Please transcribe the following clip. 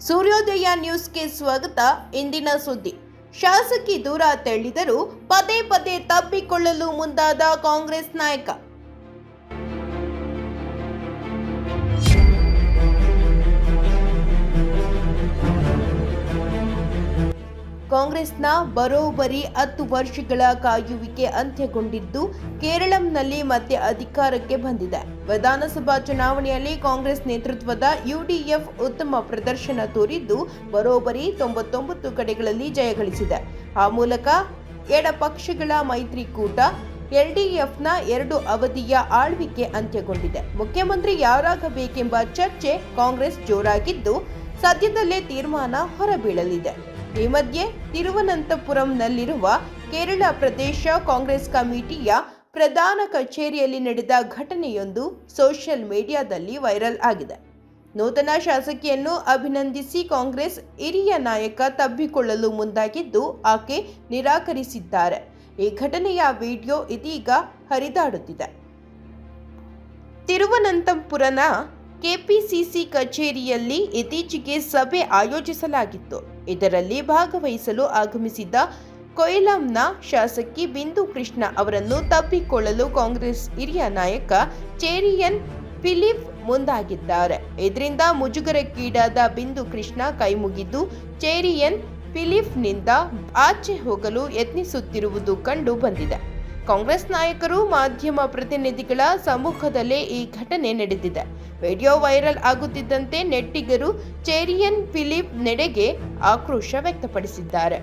ಸೂರ್ಯೋದಯ ನ್ಯೂಸ್ಗೆ ಸ್ವಾಗತ. ಇಂದಿನ ಸುದ್ದಿ. ಶಾಸಕಿ ದೂರ ತಳ್ಳಿದರೂ ಪದೇ ಪದೇ ತಪ್ಪಿಕೊಳ್ಳಲು ಮುಂದಾದ ಕಾಂಗ್ರೆಸ್ ನಾಯಕ. ಕಾಂಗ್ರೆಸ್ನ ಬರೋಬ್ಬರಿ 10 ವರ್ಷಗಳ ಕಾಯುವಿಕೆ ಅಂತ್ಯಗೊಂಡಿದ್ದು ಕೇರಳಂನಲ್ಲಿ ಮತ್ತೆ ಅಧಿಕಾರಕ್ಕೆ ಬಂದಿದೆ. ವಿಧಾನಸಭಾ ಚುನಾವಣೆಯಲ್ಲಿ ಕಾಂಗ್ರೆಸ್ ನೇತೃತ್ವದ ಯುಡಿಎಫ್ ಉತ್ತಮ ಪ್ರದರ್ಶನ ತೋರಿದ್ದು ಬರೋಬ್ಬರಿ 99 ಕಡೆಗಳಲ್ಲಿ ಜಯಗಳಿಸಿದೆ. ಆ ಮೂಲಕ ಎಡಪಕ್ಷಗಳ ಮೈತ್ರಿಕೂಟ ಎಲ್ಡಿಎಫ್ನ 2 ಅವಧಿಯ ಆಳ್ವಿಕೆ ಅಂತ್ಯಗೊಂಡಿದೆ. ಮುಖ್ಯಮಂತ್ರಿ ಯಾರಾಗಬೇಕೆಂಬ ಚರ್ಚೆ ಕಾಂಗ್ರೆಸ್ ಜೋರಾಗಿದ್ದು ಸದ್ಯದಲ್ಲೇ ತೀರ್ಮಾನ ಹೊರಬೀಳಲಿದೆ. ಈ ಮಧ್ಯೆ ತಿರುವನಂತಪುರಂನಲ್ಲಿರುವ ಕೇರಳ ಪ್ರದೇಶ ಕಾಂಗ್ರೆಸ್ ಕಮಿಟಿಯ ಪ್ರಧಾನ ಕಚೇರಿಯಲ್ಲಿ ನಡೆದ ಘಟನೆಯೊಂದು ಸೋಷಿಯಲ್ ಮೀಡಿಯಾದಲ್ಲಿ ವೈರಲ್ ಆಗಿದೆ. ನೂತನ ಶಾಸಕಿಯನ್ನು ಅಭಿನಂದಿಸಿ ಕಾಂಗ್ರೆಸ್ ಹಿರಿಯ ನಾಯಕ ತಬ್ಬಿಕೊಳ್ಳಲು ಮುಂದಾಗಿದ್ದು ಆಕೆ ನಿರಾಕರಿಸಿದ್ದಾರೆ. ಈ ಘಟನೆಯ ವಿಡಿಯೋ ಇದೀಗ ಹರಿದಾಡುತ್ತಿದೆ. ತಿರುವನಂತಪುರದ ಕೆಪಿಸಿಸಿ ಕಚೇರಿಯಲ್ಲಿ ಇತ್ತೀಚೆಗೆ ಸಭೆ ಆಯೋಜಿಸಲಾಗಿತ್ತು. ಇದರಲ್ಲಿ ಭಾಗವಹಿಸಲು ಆಗಮಿಸಿದ್ದ ಕೊಯ್ಲಂನ ಶಾಸಕಿ ಬಿಂದು ಕೃಷ್ಣ ಅವರನ್ನು ತಬ್ಬಿಕೊಳ್ಳಲು ಕಾಂಗ್ರೆಸ್ ಹಿರಿಯ ನಾಯಕ ಚೇರಿಯನ್ ಫಿಲಿಪ್ ಮುಂದಾಗಿದ್ದಾರೆ. ಇದರಿಂದ ಮುಜುಗರಕ್ಕೀಡಾದ ಬಿಂದು ಕೃಷ್ಣ ಕೈಮುಗಿದು ಚೇರಿಯನ್ ಫಿಲಿಪ್ನಿಂದ ಆಚೆ ಹೋಗಲು ಯತ್ನಿಸುತ್ತಿರುವುದು ಕಂಡು ಬಂದಿದೆ. ಕಾಂಗ್ರೆಸ್ ನಾಯಕರು ಮಾಧ್ಯಮ ಪ್ರತಿನಿಧಿಗಳ ಸಮ್ಮುಖದಲ್ಲೇ ಈ ಘಟನೆ ನಡೆದಿದೆ. ವಿಡಿಯೋ ವೈರಲ್ ಆಗುತ್ತಿದ್ದಂತೆ ನೆಟ್ಟಿಗರು ಚೇರಿಯನ್ ಫಿಲಿಪ್ ನೆಡೆಗೆ ಆಕ್ರೋಶ ವ್ಯಕ್ತಪಡಿಸಿದ್ದಾರೆ.